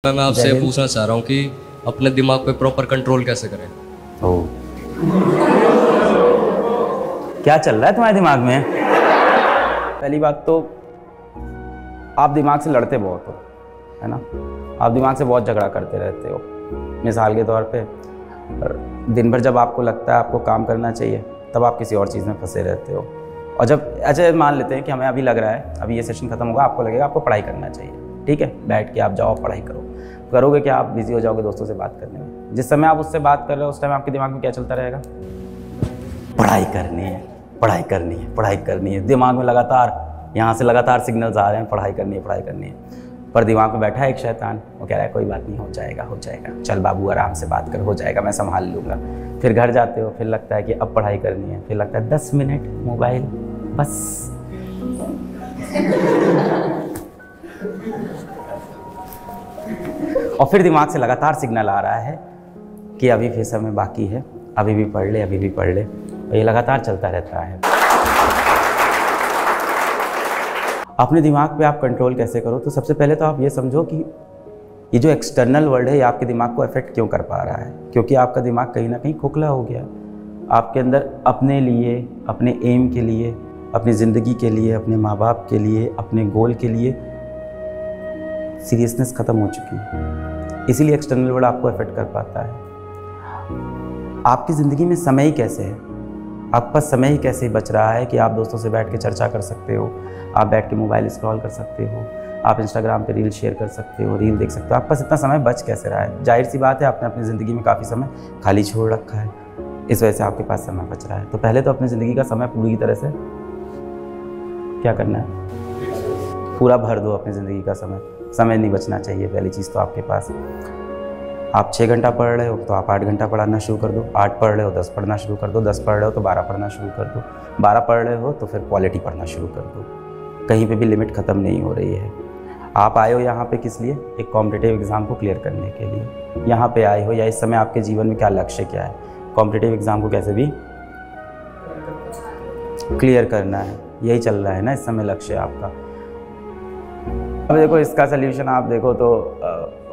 मैं आपसे पूछना चाह रहा हूँ कि अपने दिमाग पे प्रॉपर कंट्रोल कैसे करें। ओ, क्या चल रहा है तुम्हारे दिमाग में? पहली बात तो आप दिमाग से लड़ते बहुत हो, है ना। आप दिमाग से बहुत झगड़ा करते रहते हो। मिसाल के तौर पे दिन भर जब आपको लगता है आपको काम करना चाहिए, तब आप किसी और चीज़ में फंसे रहते हो। और जब अच्छा मान लेते हैं कि हमें अभी लग रहा है, अभी ये सेशन खत्म होगा, आपको लगेगा आपको पढ़ाई करना चाहिए, ठीक है, बैठ के आप जाओ पढ़ाई करो। करोगे क्या? आप बिजी हो जाओगे दोस्तों से बात करने में। जिस समय आप उससे बात कर रहे हो उस टाइम आपके दिमाग में क्या चलता रहेगा? पढ़ाई करनी है, पढ़ाई करनी है, पढ़ाई करनी है। दिमाग में लगातार यहाँ से लगातार सिग्नल्स आ रहे हैं, पढ़ाई करनी है, पढ़ाई करनी है। पर दिमाग में बैठा है एक शैतान, वो कह रहा है कोई बात नहीं, हो जाएगा, हो जाएगा, चल बाबू आराम से बात कर, हो जाएगा, मैं संभाल लूँगा। फिर घर जाते हो, फिर लगता है कि अब पढ़ाई करनी है, फिर लगता है 10 मिनट मोबाइल बस। और फिर दिमाग से लगातार सिग्नल आ रहा है कि अभी फिर समय बाकी है, अभी भी पढ़ ले, अभी भी पढ़ ले, और ये लगातार चलता रहता है। अपने दिमाग पे आप कंट्रोल कैसे करो? तो सबसे पहले तो आप ये समझो कि ये जो एक्सटर्नल वर्ल्ड है ये आपके दिमाग को अफेक्ट क्यों कर पा रहा है। क्योंकि आपका दिमाग कहीं ना कहीं खोखला हो गया। आपके अंदर अपने लिए, अपने एम के लिए, अपनी ज़िंदगी के लिए, अपने माँ बाप के लिए, अपने गोल के लिए सीरियसनेस ख़त्म हो चुकी है। इसीलिए एक्सटर्नल वर्ल्ड आपको अफेक्ट कर पाता है। आपकी ज़िंदगी में समय ही कैसे है? आपके पास समय ही कैसे बच रहा है कि आप दोस्तों से बैठ के चर्चा कर सकते हो, आप बैठ के मोबाइल स्क्रॉल कर सकते हो, आप इंस्टाग्राम पे रील शेयर कर सकते हो, रील देख सकते हो। आपके पास इतना समय बच कैसे रहा है? जाहिर सी बात है आपने अपनी ज़िंदगी में काफ़ी समय खाली छोड़ रखा है, इस वजह से आपके पास समय बच रहा है। तो पहले तो अपनी ज़िंदगी का समय पूरी तरह से क्या करना है? पूरा भर दो अपनी ज़िंदगी का समय। समय नहीं बचना चाहिए पहली चीज़ तो आपके पास। आप 6 घंटा पढ़ रहे हो तो आप 8 घंटा पढ़ना शुरू कर दो। 8 पढ़ रहे हो 10 पढ़ना शुरू कर दो। 10 पढ़ रहे हो तो 12 पढ़ना शुरू कर दो। 12 पढ़ रहे हो तो फिर क्वालिटी पढ़ना शुरू कर दो। कहीं पे भी लिमिट ख़त्म नहीं हो रही है। आप आए हो यहाँ पे किस लिए? एक कॉम्पिटिटिव एग्ज़ाम को क्लियर करने के लिए यहाँ पे आए हो, या इस समय आपके जीवन में क्या लक्ष्य क्या है? कॉम्पिटिटिव एग्ज़ाम को कैसे भी क्लियर करना है, यही चल रहा है ना इस समय लक्ष्य आपका। अब देखो इसका सल्यूशन आप देखो तो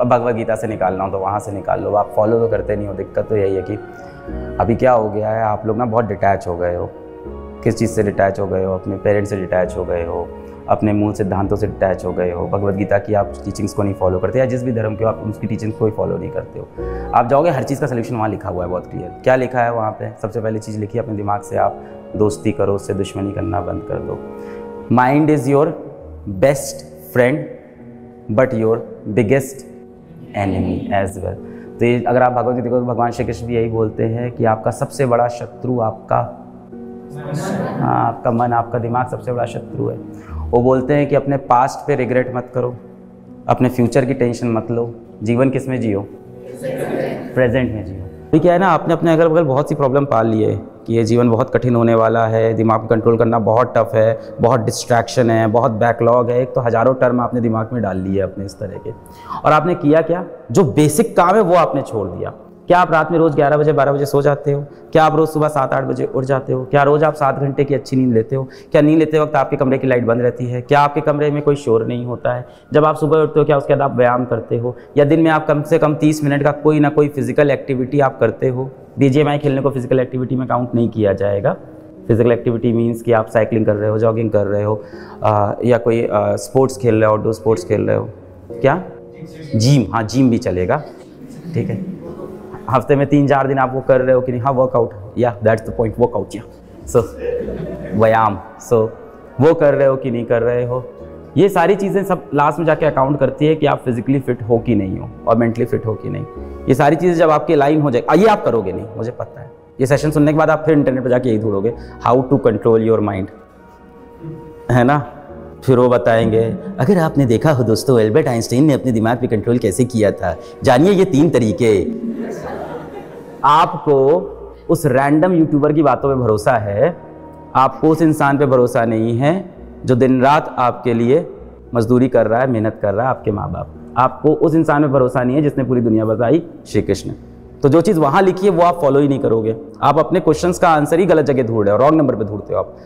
भगवद गीता से निकालना हो तो वहाँ से निकाल लो। आप फॉलो तो करते नहीं हो। दिक्कत तो यही है कि अभी क्या हो गया है, आप लोग ना बहुत डिटैच हो गए हो। किस चीज़ से डिटैच हो गए हो? अपने पेरेंट्स से डिटैच हो गए हो, अपने मूल सिद्धांतों से डिटैच हो गए हो। भगवद गीता की आप टीचिंग्स को नहीं फॉलो करते, या जिस भी धर्म के हो आप उसकी टीचिंग्स को ही फॉलो नहीं करते हो। आप जाओगे, हर चीज़ का सल्यूशन वहाँ लिखा हुआ है बहुत क्लियर। क्या लिखा है वहाँ पे? सबसे पहली चीज़ लिखी है, अपने दिमाग से आप दोस्ती करो, उससे दुश्मनी करना बंद कर दो। Mind is your best friend but your biggest enemy as well. तो ये अगर आप भगवद गीता को, तो भगवान श्री कृष्ण भी यही बोलते हैं कि आपका सबसे बड़ा शत्रु आपका आपका मन, आपका दिमाग सबसे बड़ा शत्रु है। वो बोलते हैं कि अपने पास्ट पे रिग्रेट मत करो, अपने फ्यूचर की टेंशन मत लो, जीवन किस में जियो? प्रेजेंट में जियो। तो क्या है ना, आपने अपने अगल बगल बहुत सी प्रॉब्लम पाल ली है कि ये जीवन बहुत कठिन होने वाला है, दिमाग को कंट्रोल करना बहुत टफ है, बहुत डिस्ट्रैक्शन है, बहुत बैकलॉग है। एक तो हज़ारों टर्म आपने दिमाग में डाल लिए अपने इस तरह के, और आपने किया क्या? जो बेसिक काम है वो आपने छोड़ दिया। क्या आप रात में रोज़ 11 बजे 12 बजे सो जाते हो? क्या आप रोज़ सुबह 7-8 बजे उठ जाते हो? क्या रोज़ आप 7 घंटे की अच्छी नींद लेते हो? क्या नींद लेते वक्त आपके कमरे की लाइट बंद रहती है? क्या आपके कमरे में कोई शोर नहीं होता है? जब आप सुबह उठते हो क्या उसके बाद आप व्यायाम करते हो? या दिन में आप कम से कम 30 मिनट का कोई ना कोई फिजिकल एक्टिविटी आप करते हो? BGMI खेलने को फिजिकल एक्टिविटी में काउंट नहीं किया जाएगा। फिजिकल एक्टिविटी मीन्स कि आप साइकिलिंग कर रहे हो, जॉगिंग कर रहे हो, या कोई स्पोर्ट्स खेल रहे हो, आउटडोर स्पोर्ट्स खेल रहे हो। क्या? जिम? हाँ, जिम भी चलेगा, ठीक है। हफ्ते में 3-4 दिन आप वो कर रहे हो कि नहीं? हाँ, वर्कआउट, या दैट्स द पॉइंट, वर्कआउट, या सो व्यायाम, सो वो कर रहे हो कि नहीं कर रहे हो? ये सारी चीज़ें सब लास्ट में जाके अकाउंट करती है कि आप फिजिकली फिट हो कि नहीं हो और मेंटली फिट हो कि नहीं। ये सारी चीज़ें जब आपकी लाइन हो जाए, ये आप करोगे नहीं, मुझे पता है। ये सेशन सुनने के बाद आप फिर इंटरनेट पर जाके यही ढूंढोगे, how to control your mind, है ना। फिर वो बताएंगे, अगर आपने देखा हो दोस्तों, एल्बर्ट आइंस्टाइन ने अपने दिमाग पे कंट्रोल कैसे किया था, जानिए ये 3 तरीके। आपको उस रैंडम यूट्यूबर की बातों पे भरोसा है, आपको उस इंसान पे भरोसा नहीं है जो दिन रात आपके लिए मजदूरी कर रहा है, मेहनत कर रहा है, आपके माँ बाप। आपको उस इंसान पे भरोसा नहीं है जिसने पूरी दुनिया बताई, श्री कृष्ण। तो जो चीज़ वहाँ लिखी है वो आप फॉलो ही नहीं करोगे। आप अपने क्वेश्चंस का आंसर ही गलत जगह ढूंढ रहे हो, रॉन्ग नंबर पे ढूंढते हो आप।